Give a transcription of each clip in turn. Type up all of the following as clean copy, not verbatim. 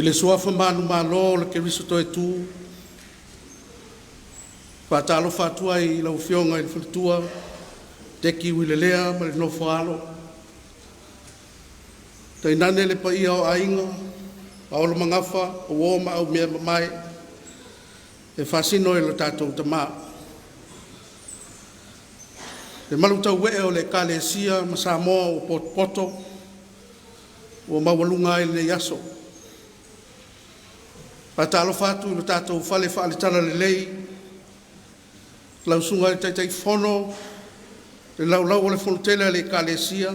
I le suafa manu malo le ke riso toe tu. Whātalo whātua I lau whionga I le whanatua. Teki wile lea ma le nofo alo. Tai nane le pa ia o ainga. Aolo mangafa o woma au mea mai. E whasino e lo tātou tama. E malu tau wea o le kale sia ma Samoa o poto. O mawalunga I le yaso. Patalo fatu I lo tātou whale whale tala le lei. Lau sunga I tai whono. Le lau lau o le whonotele le kalesia.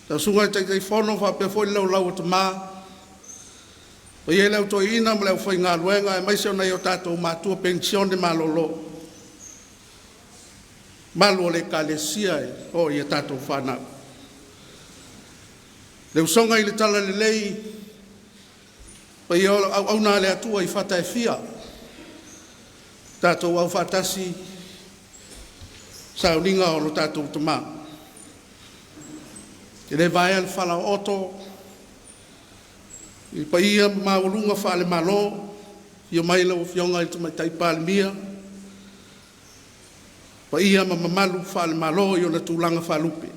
Lau sunga I tai whono whapea fwoi lau lau o ta maa. O ie lau toi ina ma lau whai ngā luenga. E maise o nei o tātou mātua pensione malolo. Malo le kalesia e. O ie tātou whanau. Le usonga I le tala le lei. Pa ia au nā le atua I whata e fia. Tātou au whatasi. Sa uninga o lo tātou tama. E le vai al whala oto. I pa ia maulunga whale malo. Ia maila o whionga I tumai taipāle mia. Pa ia mamalu whale malo I o na tūlanga whalupe.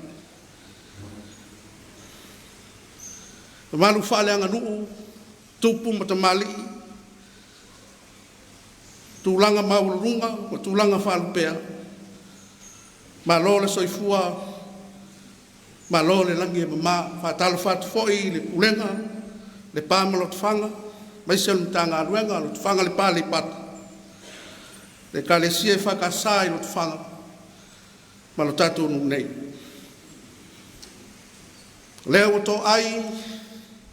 Malu whale anga nuu. Tupu matamali. Tūlanga maulunga. Tūlanga whalupea. Malo le soifua. Malo le langi e mama. Whatalo whatu foi le pulenga. Le pāma lo tufanga. Maise le mtanga aluenga. Lo tufanga le pāle pata. Le kalesia e whakasai lo tufanga. Malo tatu nei. Leo to ai.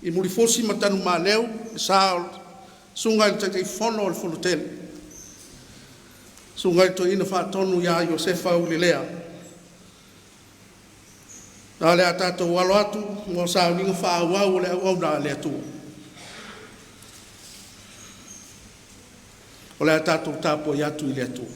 I muri fosi matanu ma leo. E saa sunga i te whono o le whonotele. Sunga I to ina whatonu ia Iosefa Ulilea. Nā lea tātou walo atu, mō sāu ninga whāuau le au nā lea tua. o le tātou tāpua i atu i le atu.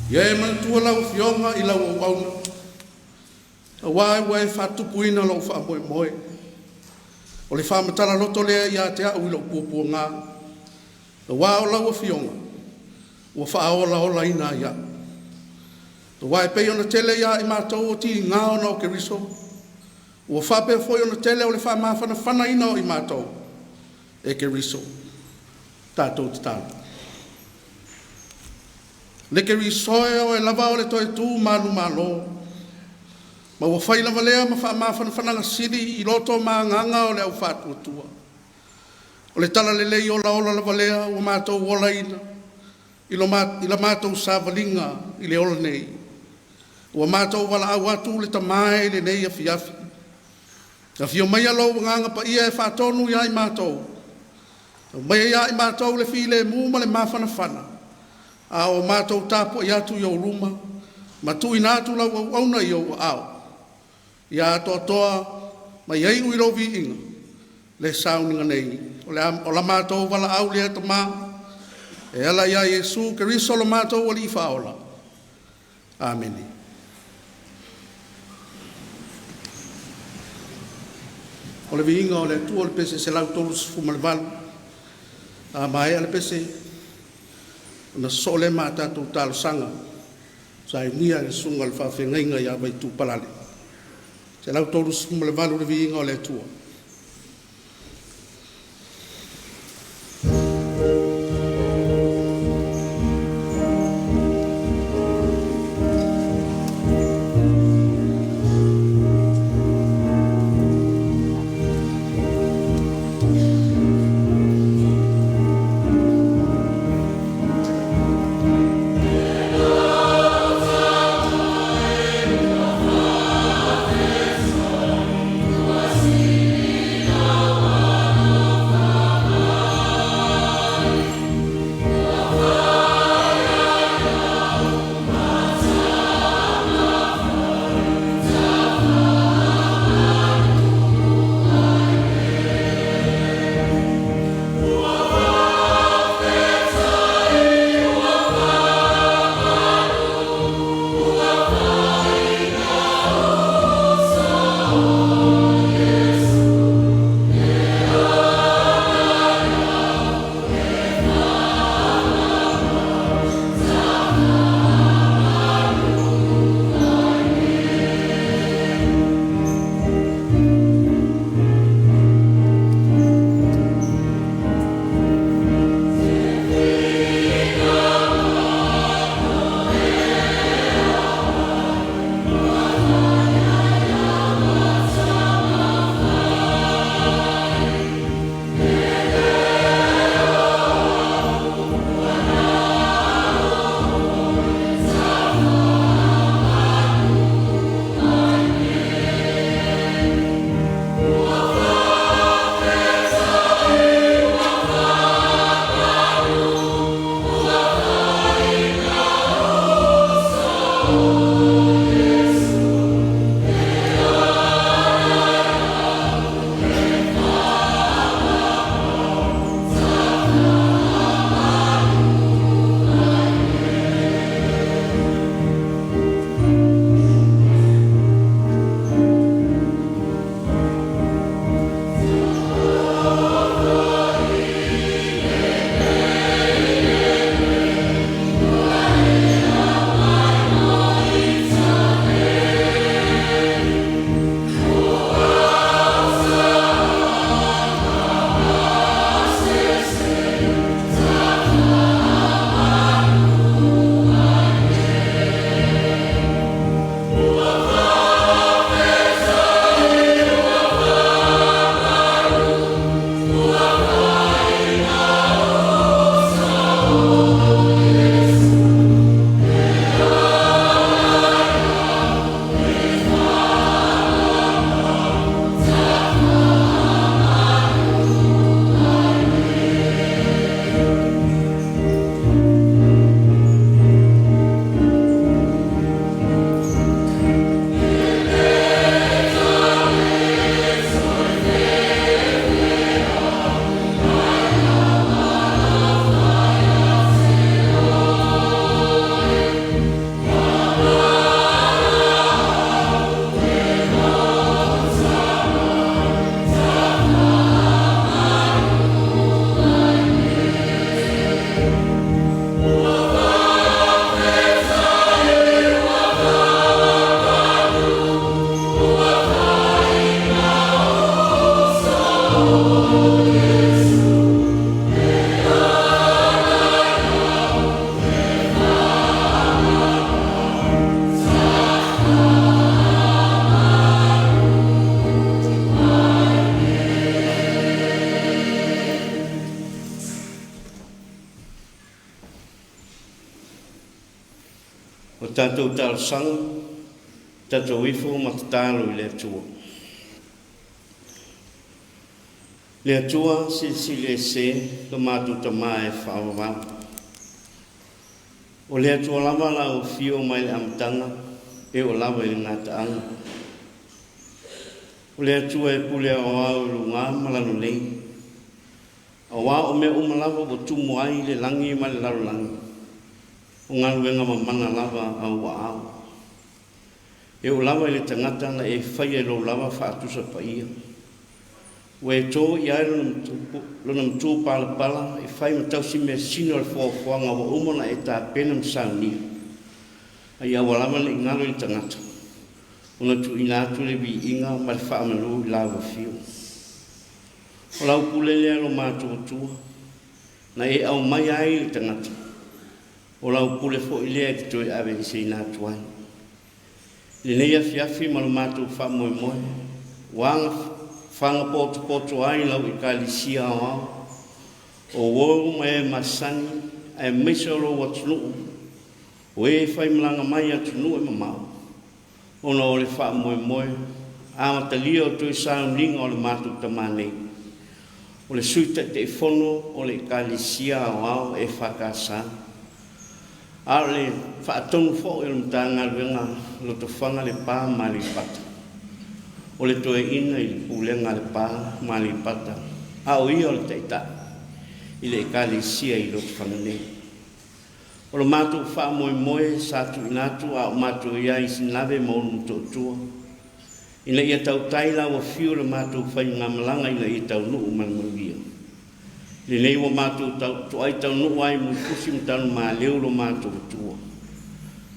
Ye man tua lau fionga I lau wauna. A wai whatupuina lau wha moe moe. O le whamatara loto lea ia te au ilo pupua ngā. A wai o lau fionga. Ua whaola ola ina ia. A wai pei ona tele ia I mātou o ti ngā ona o ke riso. Ua whape foi ona tele o le whamawhana whana ina o I mātou. E ke riso. Tātou te tātou. Le ke risoe o e lava o le toe tū malu malo. Ma ua whai lava lea ma whananga siri I loto ma nganga o le au whātua tua. O le tala lelei ola ola lava lea ua mātou ola ina. I la mātou sāwalinga I le ola nei. Ua mātou wala au atu le tamae le nei a fiafi. Na fio mai alo nganga pa ia e whātonu ia I mātou. Mai ia I mātou le file mūma le mawhana whana. A o mātou tāpua I atu I o ruma, ma tu I nātu lau au auna I o au. I atoa toa, ma I ai uiro vi inga, le sauninga nei. O la mātou wala au lea ta mā, e ala ia Yesu, ke riso la mātou wali I whaola. Amen. O le vi inga o le tua le pese se lau tolu sifu malevalu. A mai ale pese, na sole mata tu tal sanga sai nia le sunga le fa fenga ya vai tu palale se la tolu sum le valu le vinga le tua Oh O tātou tālasanga, tātou ifo matatālo I le atua. Le atua sili e se, lo mātou tamā e whaawawau. O le atua lava la o fio mai le amatanga, e o lava I le ngātaanga. O le atua e pule au au lunga malano nei. A wā o mea umalava o tumu ai le langi ma le larolangi. O ngā luenga mamana lava au wa au. E o lava I le tangata na e whaia lo lava whaatusa pa ia. O e tō I ai lona mtū pala pala e whai matausi mea sino al whaoanga wa umana e tā pena msaunia. Ai awa lava le ingalo I tangata. Ona tu ina atu le bi inga ma le whaamalu I lawa fio. O lau pulelea lo mātua tua, na e au mai ai le tangata. O lau pule fo I lea ki toi awe I se ina tuai. Le nei afiafi ma lo mātua wha moe moe, wanga whanga poto ai lau I ka lisia au au. O wau mai e masani, e meso lo watunuu, o e whai malanga mai atunuu e mamau. Ona o le wha moe moe, a matalia o toi saunginga o le mātua tamanei. O le suita te fono o le kalisia au au e whakasa. A le whaatonu fo e mtanga luenga lo to whanga le pā mali pata. O le toe ina I le pulenga le pā mali pata. A o ia o le teita I le kalisia I lo to whanga nei. O le mātou wha moe moe sātu inatu a o mātou ia I sinawe maunu tōtua. Ina ia tau taila wa fiu le mātou whai ngā malanga ina ia tau nuu manmanuia. Le nei wa mātou tu ai tau nuu ai mui kusi mtanu maa leo lo mātou tua.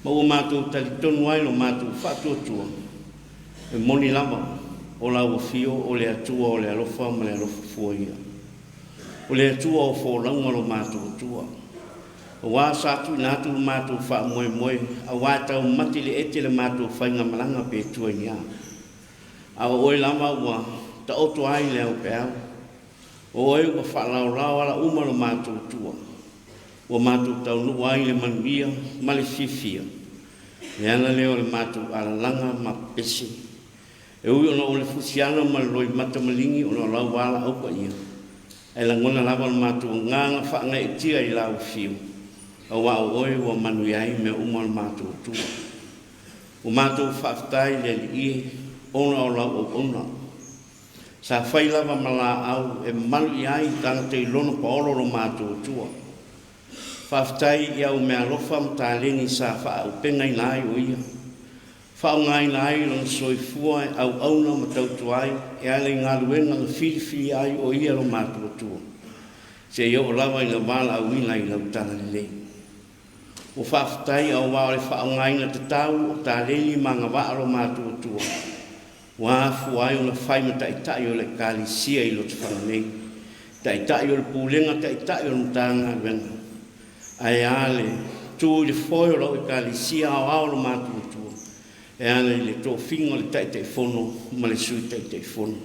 Ma wa mātou talitonu ai lo mātou whatua tua. E moni lama o la wa fiu o le atua o le alofa ma le alofa fuaia. O le atua o fōlaunga lo mātou tua. O wā sātu inatu lo mātou wha moe moe, a wā tau mati le ete le mātou whai ngā malanga pe tua nia. A oe lama ua ta oto ai leo pe au. O oe ua whalau rao ala uma lo mātou tua. O mātou tau nu ai le manuia ma le fifia. Le ana leo le mātou ala langa ma pesi. E ui ona o le fusiana ma loi mata malingi ona lau wala au pa ia. E la ngona lava lo mātou nganga whaanga e tia I lau fiu. A wā o oe ua manuia ai mea uma lo mātou tua. O mātou whaftai le li ie. Ona o lau o ona. Sa whai lava mala au e malu I ai tanga te ilono paolo lo mātua tua. Whaftai I au mea lofa mtaleni sa wha au penga I nai o ia. Wha au ngai nai lon soifua au auna matautu ai e ale ngā luenga na whiri ai o ia lo mātua tua. Se ia o lava I na wala au ina I lau tana lei. O whaftai au wale wha au ngai na te tau o taleni manga waa lo mātua tua. Wā fuai o na whai ma taitai o le kalisia I lo te whanganei. Taitai o le pūlenga, taitai o le mtanga wenga. Ai ale, tū le whoi o lau I kalisia au au lo mātua. E ana I le tō whinga le taitai whono, ma le sui taitai whono.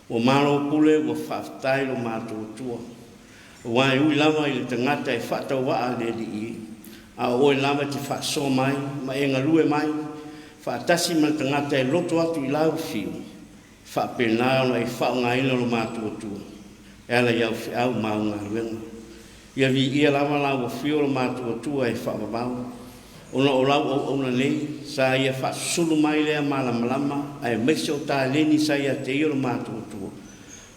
O maro pule o whaftai lo mātua. O wai ui lama I le tangata e whatau waa le li I. A oe lama te whaso mai, ma e ngalue mai. Whaatasi ma tangata e loto atu I lau fiu. Whapena ona I whaungaina lo mātua tua. E ala iau whiau maunga luenga. Ia vi ia lama lau o fiu lo mātua tua e whaababau. Ona o lau au ona nei, sa ia whaasulu mai lea malamalama, ai mese o tā leni sa ia te ia lo mātua tua.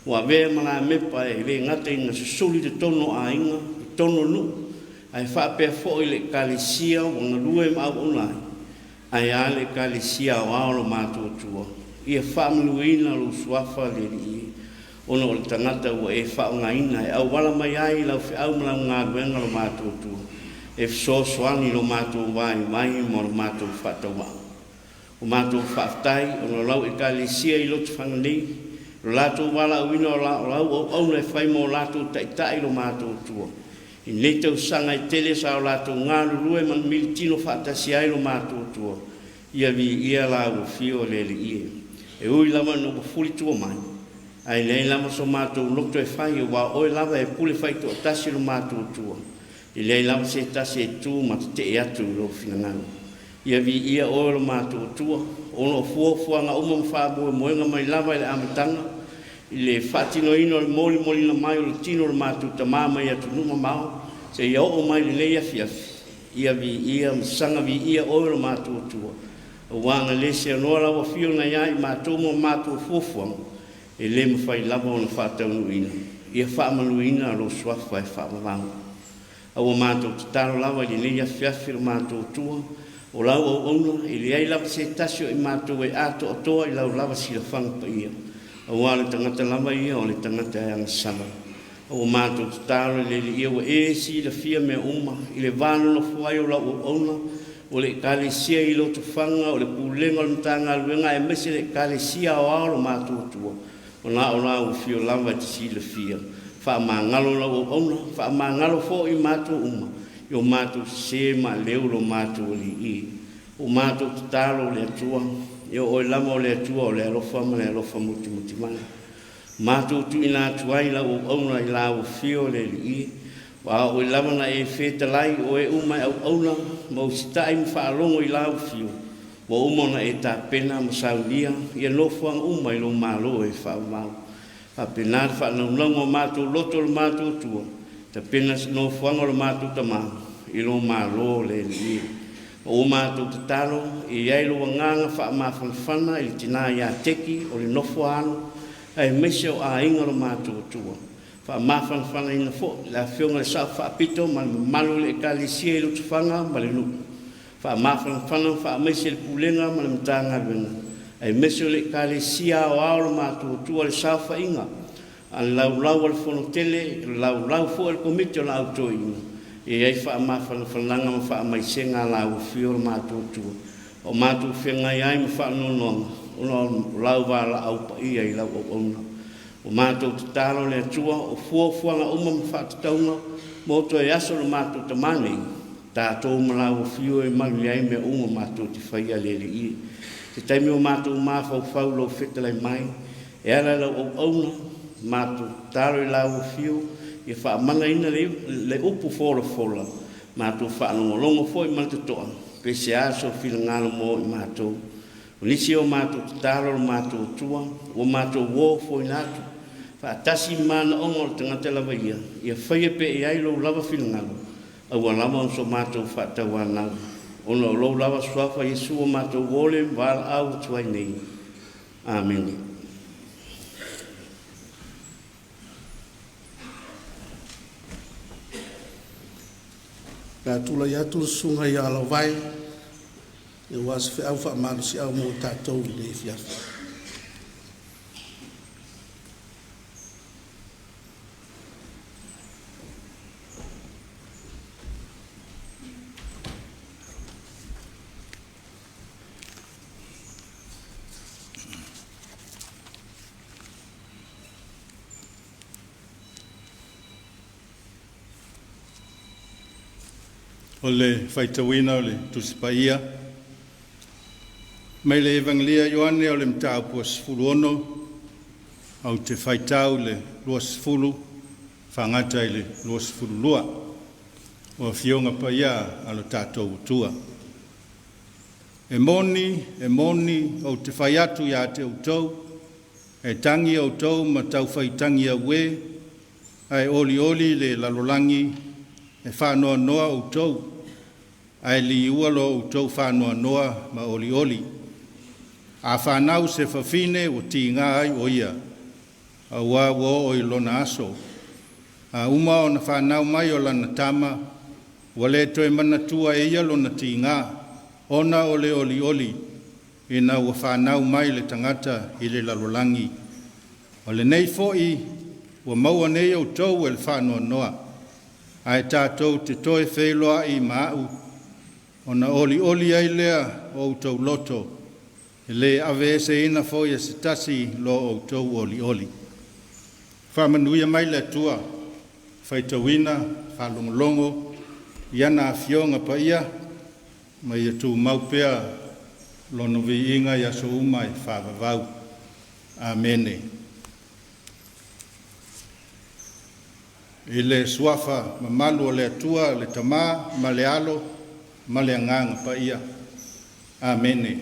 Wa vea mala mepa e ve ngata ina susuli te tono a inga, tono nu. Ai whapea fo I le kalisia o ngalue mau online. Ai ale kalisia o aolo mātua tua. Ia whaamaluina lo suafa le rii. Ona o le tangata ua e whaungaina. E au wala mai ai lau whiau mala ngā ruenga lo mātua tua. E soani lo mātua wai mai mo lo mātua whatawa. O mātua whaftai, ona lau e kalisia I lotu whanganei. Lo lātua wala uina o lau o auna e whai mo lātua taitai lo mātua tua. I nei tau sanga I tele sa o lātou ngā lurue man militino whaatasi ai lo mātua tua. Ia vi ia la o fio lele ie. E ui lama no fuli tua mai. Ai nei lama so mātou lokto e whai o wā oe lava e pule whai to atasi lo mātua tua. I lei lau se tasi e tū ma te e atu lo finangau. Ia vi ia o lo mātua tua, o no fuafua ngā umam whābua moenga mai lava i le amatanga, i le whātino ino le moli na mai o le tino le mātua ta māma i atu numa mao, se ia o mai le leia fiafi. Ia vi ia msanga vi ia o lo mātua tua. O wanga le se anoa lawa fio na ia i mātua mo mātua fuafuanga, e le mawhai lava o na whātaunu ina. Ia whaamalu ina lo swafa e whaamavanga. Awa mātou te taro lawa i leia fiafi o mātou tua, o lau au ona, i le ai lava se tasio i mātou e ato o toa i lau lava si la whanga pa ia. Awa le tangata lava ia o le tangata e angasama. Awa mātou te taro le ia wa e si la fia mea uma, i le vāno no fuai o lau au ona, o le kale sia i lo te whanga, o le pūlenga o le mtanga aluenga, e mese le kale sia o ao lo mātou tua. O nā o lau fio lava te si la fia. Wha ngalo lau ona, wha ngalo fo i mātou uma, i o mātou se ma leo lo mātou li i. O mātou te talo le atua, i o lama o le atua o le alofa ma le alofa muti mana. Mātou tu ina atuai lau ona i lau fio le li i, wa o lama na e feta lai o e uma au ona, ma o sitai mi wha alongo i lau fio, wa umona e ta pena ma saulia, i alofa uma i lo malo e wha mau. A pena fa no longo mātou loto le mātou tua, ta pena no fuanga le mātou tama, i lo malo le li. O mātou te talo, i ai lo nganga fa mawhanwhana i tina ia teki o le nofo anu, ai mese o a inga le mātou tua. Fa mawhanwhana ina fo, la fionga le sa fa pito, ma malu le kalisia i lo tufanga, ma le lupu. Fa mawhanwhana fa mese le pulenga, ma le mtanga venga. Ai meso le kalisia o ao le mātua tua le saufa inga. An lau al fono tele, lau fo al komite o lau to inga. E ai wha mawhananga ma wha mai senga lau fio le mātua tua. O mātua whianga iai ma wha nononga. Ono lau wala au pa ia i lau o ona. O mātua te talo le atua, o fuafuanga uma ma wha te taunga, moto e aso le mātua te mani. Tātou ma lau fio e malu iai me uma mātua te whaia lele i. Te taimi o mātou mawhau lo whetalai mai, e ala lau au auna, mātou taro i lau fio, e wha mana ina le upu fola, mātou wha longo fo i mana te toa, pese aso whila ngalo mo i mātou. O nisi o mātou taro o mātou tua, o mātou wō fo i nātu, wha tasi mana ongo le tangata lava ia, ia whaia pe e ai lo lava whila ngalo, au a lama on so mātou wha tau anau. Ono lo lava swafa Yesu o mātou wole wala au tuai nei. Amen. Ka tula ia tu sunga ia la vai. E was fe au fa malu si au mo tatou le fiafa. O le whaitawina o le tusipaia. Mai le evangelia Ioane o le mtau pua sifuru ono, au te whaitau le lua sifuru, whangata i le lua sifuru lua, o fionga paia alo tātou utua. E moni o te whaiatu ia te utau, e tangi o tau ma tau whaitangi a we, ai oli le lalolangi, e whanoa noa o tau, ai li ualo o tau whanoa noa ma oli. A whanau se whawhine o ti ngā ai o ia, a wā o i lona aso. A uma o na whanau mai o lana tama, wale toe mana tua e ia lona ti ngā, ona o le oli, i na ua whanau mai le tangata i le lalolangi. O le nei foi, ua maua nei o tau e le whanoa noa, ai tātou te toe wheloa i maau, o na oli ai lea o tau loto, e le ave se ina foi e se tasi lo o tau oli. Whamanuia mai le tua, whaitawina, whalongolongo, iana a fionga pa ia, mai e tū maupea, lono vi inga i aso umai whawavau. Amene. I le suafa ma malu o le atua, le tamā, ma le alo, ma le anganga pa ia. Amene.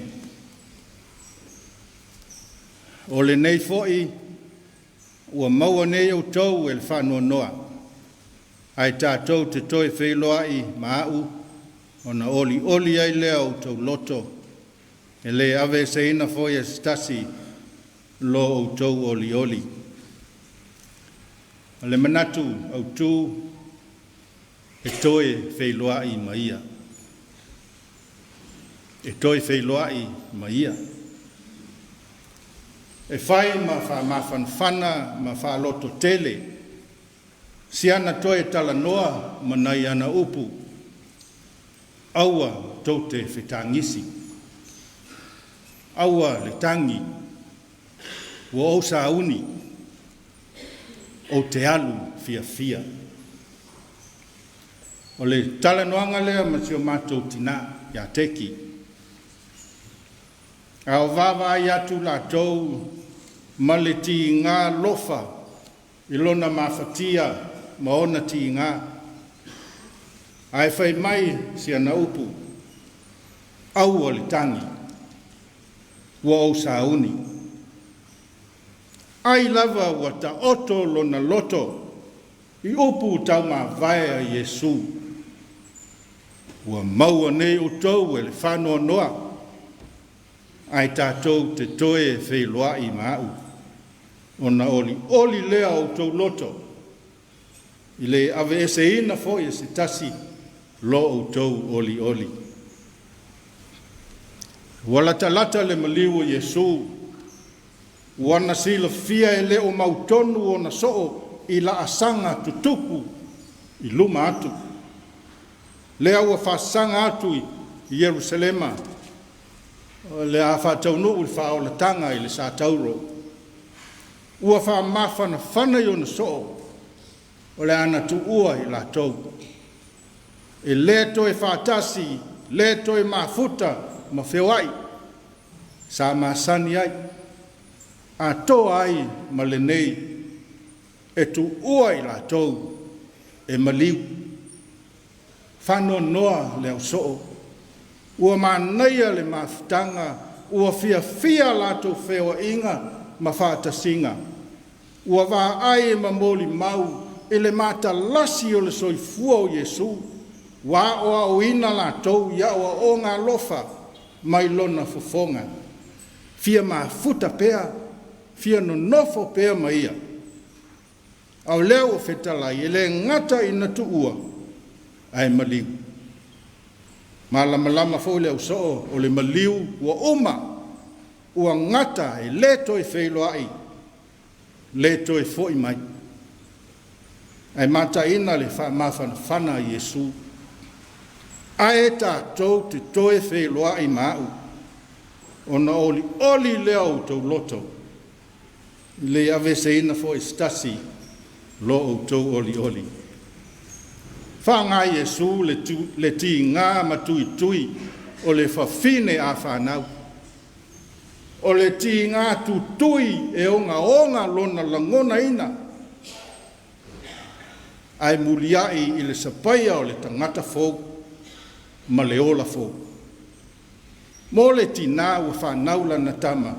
O le nei fo'i, ua maua nei au tau e le whanua noa. Ai tātou te toi whailoai ma au, o na oli ai lea au tau loto, e le ave se ina foi e stasi lo au tau oli. Le manatu au tū e toi whailoai ma ia. E toi whailoai ma ia. E whai ma whanwhana ma whaloto tele. Si ana toi tala noa ma nai ana upu. Aua tau te whetangisi. Aua le tangi. Wa o sa uni. O te alu fia. O le tala noanga lea ma sio mātou tina ya teki. Ao vava ai atu la tau ma le ti ngā lofa ilona mawhatia ma ona ti ngā. Ai whai mai si ana upu. Au o le tangi. Wa o sa uni. Ai lava wa ta oto lona loto. I upu tau ma vai a Yesu. Wa maua nei o tau e le whanua noa. Ai tātou te toe whailoa i mau. Ona oli lea o tau loto. I le ave ese ina foi e se tasi lo o tau oli. Walata le maliu Yesu. Wana sila fia e leo mautonu o na soo i la asanga tutupu i luma atu. Lea ua whasanga atu i Yerusalema. Le a whataunu ui whaolatanga i le sa tauro. Ua whamawhana whana i o na soo. O le ana tu ua i la tau. E le toi whatasi, le toi mafuta ma whewai. Sa masani ai. A toa ai ma le nei. E tu ua i la tau. E maliu. Whano noa le au soo. Ua manaia le mafutanga. Ua fia lato whewa inga ma whatasinga. Ua wā ai ma moli mau. E le mata lasi o le soifua o Yesu. Wā oa o ina la tau ia oa o ngā lofa. Mai lona fofonga. Fia mafuta pea. Fia no nofo pea maia. Au leo o fetalai. E le ngata ina tu ua. Ai maliu. Malama fo le usoo o le maliu ua ua ngata e le toi whailoai. Le toi foi mai. Ai mata ina le mawhana Yesu. Ai tātou te toi whailoai mau. Ona oli leo tau loto. Le ave se ina fo stasi lo o tau oli. Whanga Yesu le ti ngā matui o le whawhine a whanau. O le ti ngā tutui e onga lona langona ina. Ai muliai i le sapaia o le tangata fōu ma le ola fōu. Mo le ti ngā ua whanau lana tama.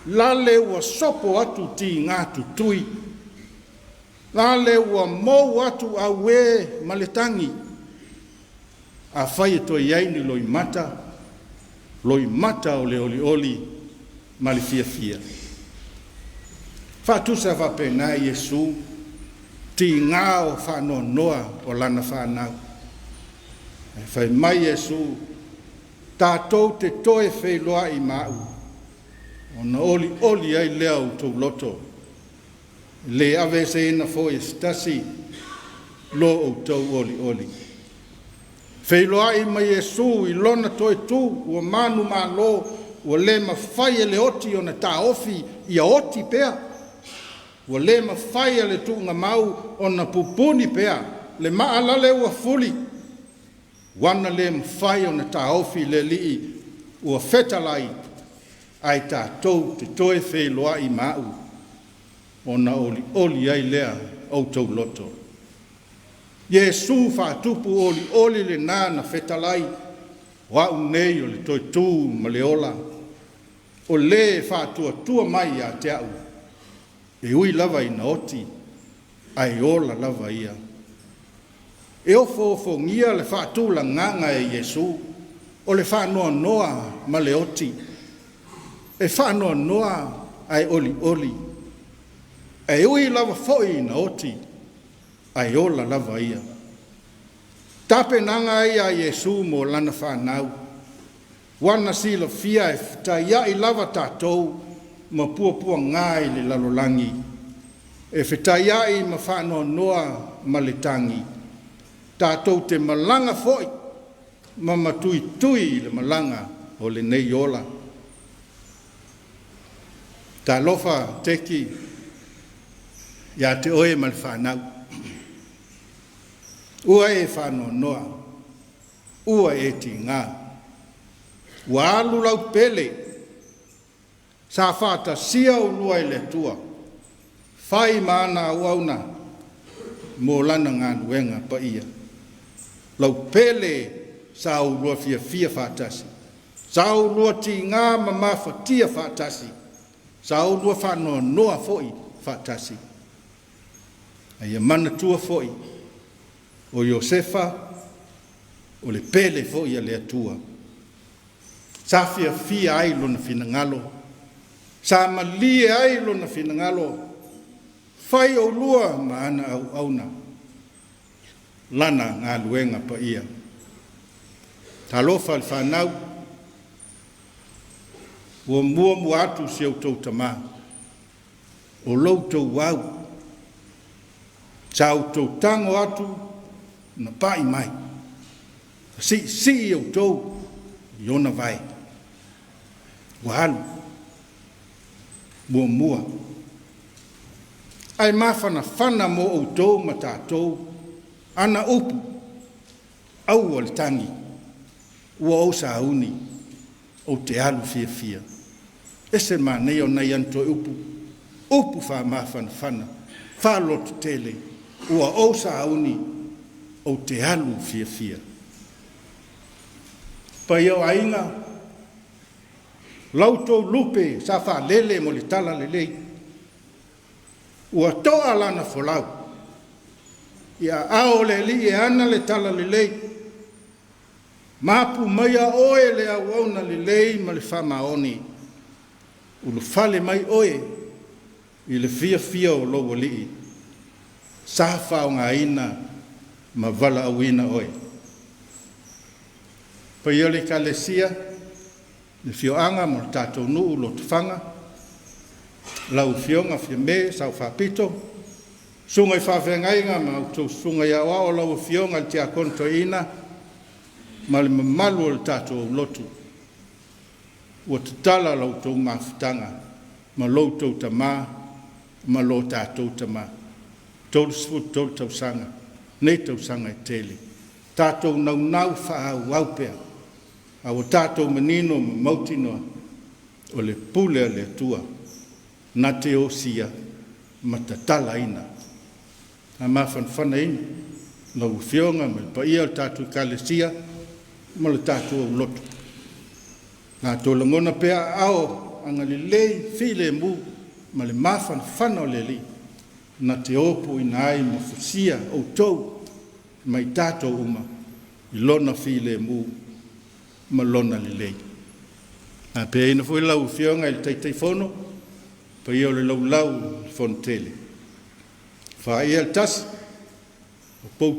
Lale ua sopo atu ti ngā tutui. Lale ua mou atu a we maletangi. A whai to iaini loi mata o le oli mali fia. Whatusa whapena Yesu ti ngā o whano noa o lana whanau. Whai mai Yesu tātou te toe whailoa i mau. Ona oli ai leo tau loto. Le ave se ina fo stasi lo o tau oli. Whailoa i ma Yesu i lona toi tu ua manu lo ua le mawhai le oti o na tā ofi i a oti pea. Ua le mawhai le tu ngā mau o na pupuni pea. Le maalale ua fuli. Wana le mawhai o na tā ofi le lii ua fetalai. Ai tātou te toe whailoa i mau. O na oli ai lea au tau loto. Iesu whaatupu oli le nana fetalai, wa unei o le toitu ma le ola, o le whaatua mai a te au, e ui lava ina oti, ai ola lava ia. E ofo ngia le whaatula nganga e Iesu, o le whaanoa noa ma le oti, e whaanoa noa ai oli, e ui lava foi ina oti, ai ola lava ia. Tape nanga ia Iesu mo lana whanau, wana sila fia e whitai i lava tātou, ma pua ngai le lalolangi, e whitai i ma whanoa noa ma le tangi, tātou te malanga foi, ma matui le malanga o le nei ola. Tā lofa teki, ia te oe ma le whanau. Ua e whanoa noa, ua e ti ngā. Ua alu lau pele, sa whata sia o lua i le tua, whai maana au auna, mō lana ngā nuenga pa ia. Lau pele sa au lua fia whatasi, sa au lua ti ngā ma whatia whatasi, sa au lua whanoa noa foi whatasi. Aia mana tua foi, o Iosefa, o le pele foi a le atua. Sa fia ailo na finangalo, sa malie ailo na finangalo, fai o lua ma ana au auna, lana ngā luenga pa ia. Talofa le whanau, ua mua atu se au tau tamā, o loutou wau, sa au tau tango atu, na pai mai. Si au tau, iona vai. Wahalu. Mua. Ai mawhana mo au tau ma tātou, ana upu, au al tangi, ua au sa auni, o te alu fia. Ese ma nei o nei anto upu wha mawhana, wha lotu tele, ua au sa auni, o te alu fia. Pai au ainga, lautou lupe sa wha lele mo le tala lelei, ua toa lana folau, ia ao le li e ana le tala lelei, mapu maia oe le auauna lelei ma le whamaoni, ulu fale mai oe, i le fia o logo lii, sa whao ngā ina, ma vala awina oe. Pai ole ka lesia, le fioanga mo tātou nuu lo tufanga, lau fionga fia me, sau whapito, sunga i whawhengainga, ma utou sunga i awa o lau fionga le tia konto ina, ma le mamalu o le tātou lotu. Ua te tala lau tau mawhitanga, ma lau tau tamā, ma lau tātou tamā. Tau sifut, tau tau sanga. Nei tau sanga e tele. Tātou nau whaau aupea. A o tātou manino ma mautinoa. O le pule le tua. Na te osia ma ta tala ina. A mawhanwhana ina. Lau fionga ma pa ia o tātou kalesia. Ma le tātou au lotu. Nā tō langona pea ao. Anga le lei file mu. Ma le mawhanwhana o le li. Na te opo ina ai ma fusia o tau. Mai tātou uma, i lona file mu, ma lona le lei. A pe ina fui lau fionga i tei fono, pa ia le lau fono tele. Wha ia le tasi, o pou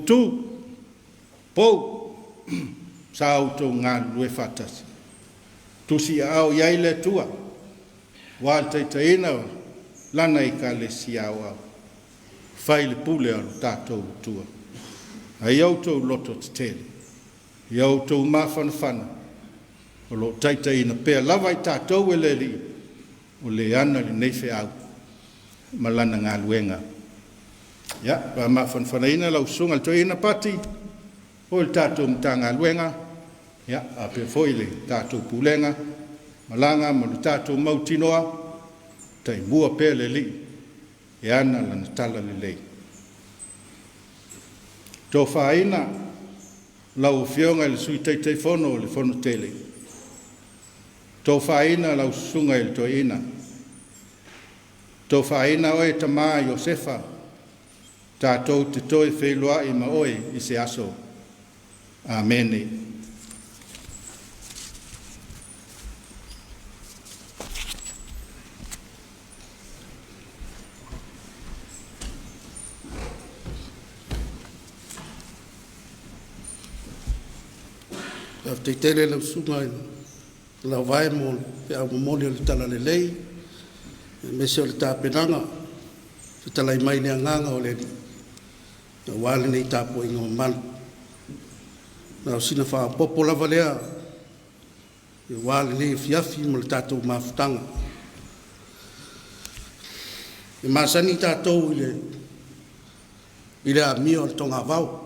sa autou ngā lue whatasi. Tusi au iai le tua, wā tei ina, lana i ka le si au. Whai le pule alo tātou tua. Ai autou loto te tele. I autou mawhanawhana. O lo taitai ina pea lava i tātou e le li. O le ana li neife au. Malana ngā luenga. Ia, pa mawhanawhana ina lau sunga to ina pati. O le tātou mta ngā luenga. Ia, a pe foi le tātou pulenga. Malanga mo le tātou mautinoa. Tai mua pea le li. E ana lana tala le lei. Tō whaina lau whionga le sui teitei whono le whono tele. Tō whaina lau sunga le tō ina. Tō whaina oe ta maa Iosefa, tātou te toi whelua i ma oe i se aso. Amene. Te tere lau sunga lau vai mo pe au momoli o le tala le lei me se o le tāpenanga te talai mai le anganga o le ni na wale nei tāpo inga mamana na o sina wha popo lava lea e wale nei fiafi mo le tātou mafutanga e masani tātou i le amia o le tonga vau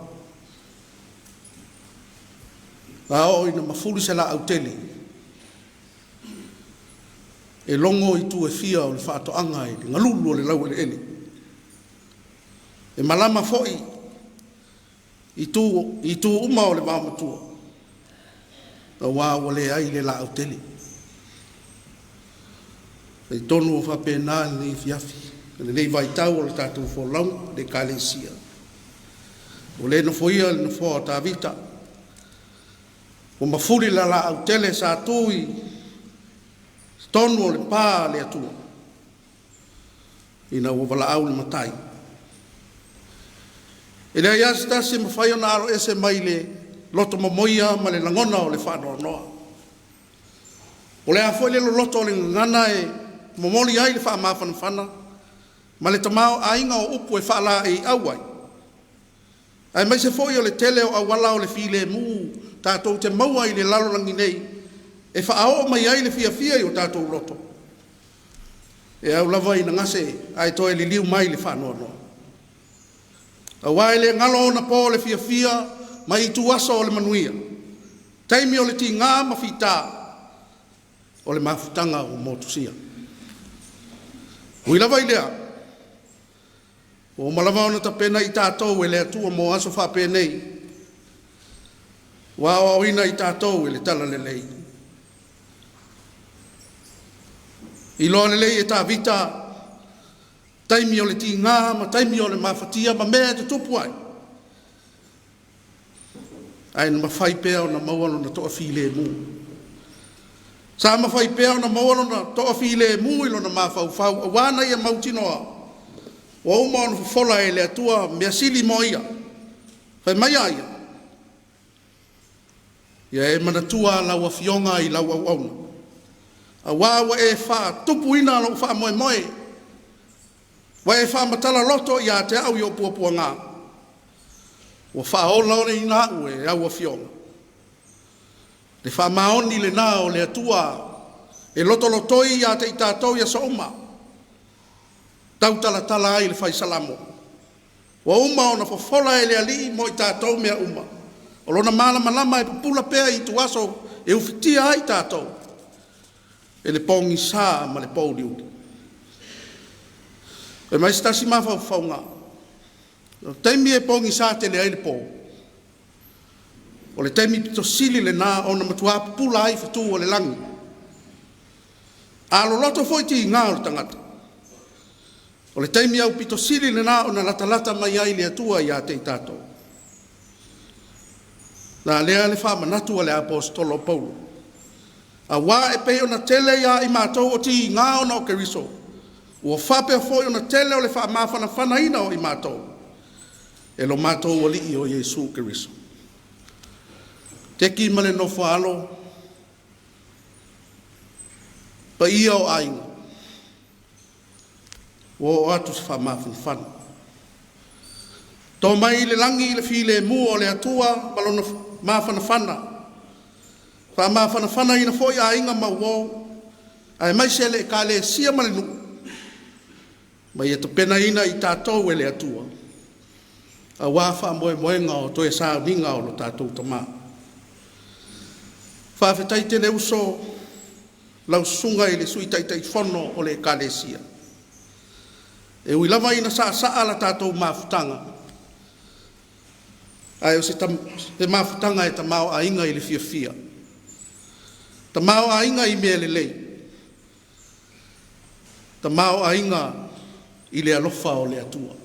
Ao ina mafuli se la autele. E longo i tu e fia o le whaato anga e ngalulu o le lau e le ene. E malama foi i tu uma o le maamatua. A wā o le ai le la autele. E tonu o whapena ni fiafi. Le nei vai tau o le tātou wholau le kalesia. O le no foia le no foa ta vita. O mafuri la la au tele sa tui tonu o le pā le atua ina o wala au le matai e le aiasi tasi mawhai ona aro ese mai le loto mamoia ma le langona o le whanau noa o le afoi le loto o le ngana e momoli ai le wha mawhana whana ma le tamao ainga o upu e whala e auai ai mai se foi o le tele o awala o le file mu tātou te maua i le lalorangi nei, e whaao mai ai le fia i o tātou loto. E au lava i na ngase, ai toi li liu mai le whanua noa. A wai le ngalo o na pō le fia, mai i tu aso o le manuia. Taimi o le ti ngā mawhita, o le mawhutanga o motusia. Ui lava i lea, o malava ona ta pena i tātou e le atua mo aso whapenei, Wa o ina i tātou e le tala le lei. I loa le lei e tā vita, taimi o le ti ngā, ma taimi o le mawhatia, ma mea te tupu ai. Ai na mawhai pēo na maualo na toa while mu. Sa mawhai pēo na maualo na toa while mu ilo na mawhau whau, a wana ia mautinoa. Wa uma ona whola e le atua mea sili mo ia. Whai mai aia. Ia e manatua laua fionga i laua auna. A wawa e wha tupu ina lau wha moe moe. Wa e wha matala loto i a te au i o puapua ngā. Wa wha ola o le ina ue e aua fionga. Le wha maoni le nā o le atua e loto lotoi i a te i tātou i a sa uma. Tau tala tala ai le whai salamo. Wa uma o na whafola e le ali mo i tātou mea uma. O lona malama e pupula pea i tu aso e ufitia ai tātou. E le pongi sā ma le pō liuri. E mai stasi mawhau ngā. Teimi e pongi sā te le ai le pō. O le teimi pito sili le nā o na matua pupula ai whatu o le langi. A lo loto foi ti ngā o le tangata. O le teimi au pito sili le nā o na lata mai ai le atua i a te i tātou. Na lea le wha manatu a le apostolo Paulo. A wā e pei ona tele ia i mātou o ti ngā ona o Keriso. Ua whapea foi ona tele o le wha mawhana whanaina o i mātou. E lo mātou o li i o Jesu Keriso. Te ki male no whaalo. Pa ia o ainga. O atu se wha mawhana whana. Tō mai le langi le file mu o le atua malona mawhana whana. Wha mawhana whana ina foi a inga mauo. Ai mai se le ka le sia malinu. Mai e to pena ina i tātou e le atua. A wāwha moe ngā o toe sā ninga o lo tātou tama. Whawhetai tene uso lau sunga i le sui taitai whono o le ka le sia. E ui lava ina sa ala tātou mawhutanga. Ai o se mafutanga e tamao ainga i le fia. Tamao ainga i mea lelei. Tamao ainga i le alofa o le atua.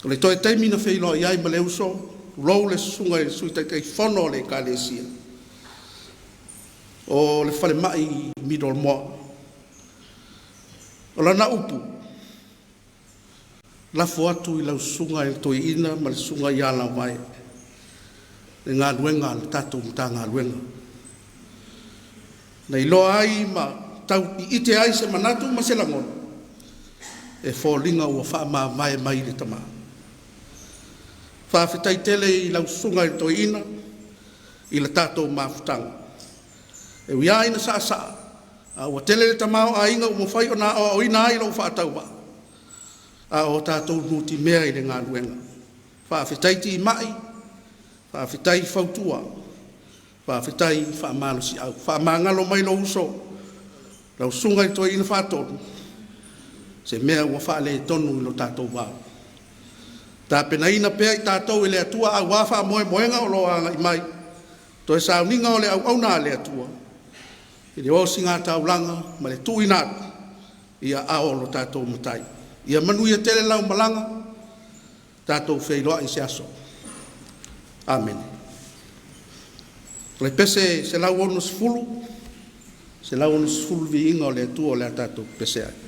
Ko le toi taimina whilo iai ma le uso, rou le sunga i sui tai whono le ka le sia. O le whale mai i midol moa. O lana upu. Lafo atu i lau sunga i toi ina ma le sunga i ala mai. Le ngā luenga le tatou mta ngā luenga. Nei loa ai ma tau i ite ai se manatu ma se langon. E fōlinga ua wha mai mai le tama. Whawhitai tele i lau sunga i toi ina i le tatou mafutanga. E wia ina saa saa. A ua tele le tamao a inga ua whai o na o ina ai lau whaatau wa. A o tatou nuti mea i le ngā luenga. Whawhitai ti mai. Whawhitai whautua. Whawhitai whaamalo si au. Whaamangalo mai lo uso. Lau sunga i toi ina whaatonu. Se mea ua whaale tonu i lo tatou wau. Tā pena ina pea i tātou i le atua a wafa moe moenga o loa i mai. Toi sao ninga o le au na le atua. I le osi ngā taulanga ma le tui nātu. Ia ao lo tātou matai. Ia manu ia tele lau malanga. Tātou wheiloa i se aso. Amen. Le pese se lau onu sfulu. Se lau onu sfulu vi inga o le atua o le tātou pese ai.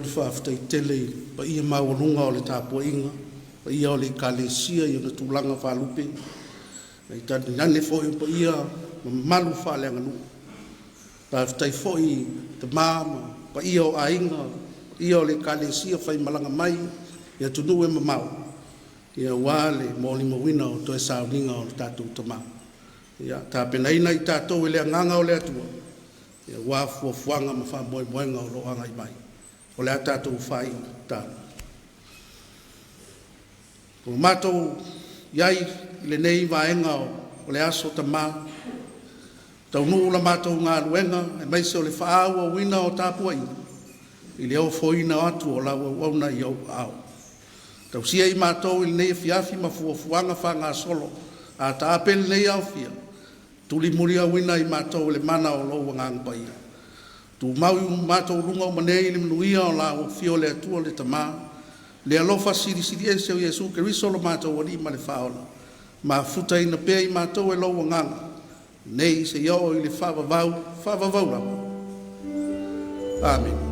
whaafitai tele pa ia maurunga o le tāpua inga, pa ia o le kalesia i o na tūlanga whalupe. Nei tani nane fōi pa ia malu whaleanga nu. Whaafitai fōi te māma, pa ia o ainga, ia o le kalesia whai malanga mai, ia tunu e mamau. Ia wale mōli mawina o toe sauninga o le tātou tamau. Ia tāpena ina i tātou e lea nganga o lea tua. Ia wāfua fuanga ma whamoemoenga o loanga i mai. O lea tātou whai tātou. O mātou iai le nei vaenga o le aso tamā. Tau nuu la mātou ngā luenga e maise o le whaau o wina o tāpua ina. I le au foina atu o lawa wauna i au au. Tau sia i mātou i nei fiafi ma fuanga whanga solo. A ta apel nei au fia. Tuli muri au wina i mātou le mana o loa ngang paia. Tu mau i mātou runga o manei le mnuia o la o fio le atua le tamā. Le alofa siri siri e seo Yesu ke risolo mātou wani ma le whaola. Ma futa ina pia i mātou e loa ngang. Nei se iao i le whavavau la. Amen.